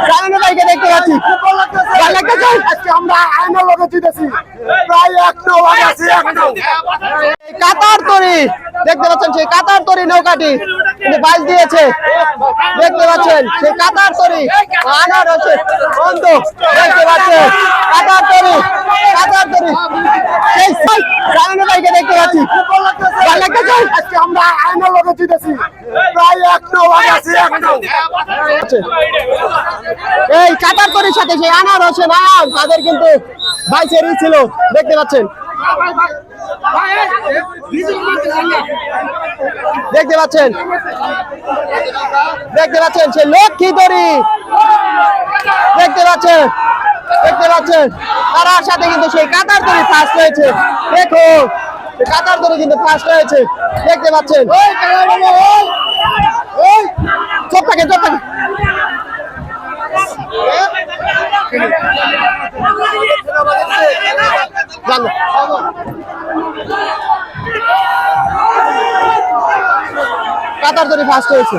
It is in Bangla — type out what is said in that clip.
জানানো ভাইকে দেখতে পাচ্ছি। ভালো লাগতেছে? আজকে আমরা আয়নার লগে জিতেছি। প্রায় 1 কাতার তরি দেখতে পাচ্ছেন, সেই কাতার তরি নৌকাটি কিন্তু বাইল দিয়েছে। দেখতে পাচ্ছেন সেই কাতার তরি আনার হচ্ছে বন্ধ। দেখতে পাচ্ছেন কাতার তরি সেই জানানো ভাইকে দেখতে পাচ্ছি। ভালো লাগতেছে? আজকে আমরা আয়নার লগে জিতেছি। প্রায় 1 এই কাতার তরির সাথে সেই আনার হচ্ছে না, তাদের কিন্তু বাইশেরই ছিল। দেখতে পাচ্ছেন দেখতে পাচ্ছেন সেই লক্ষ্মী দড়ি দেখতে পাচ্ছেন তার সাথে কিন্তু সেই কাতার দড়ি ফার্স্ট হয়েছে। দেখো কাতার দড়ি কিন্তু ফার্স্ট হয়েছে। দেখতে পাচ্ছেন চোখ থাকে কাতার দড়ি ফার্স্ট হয়েছে।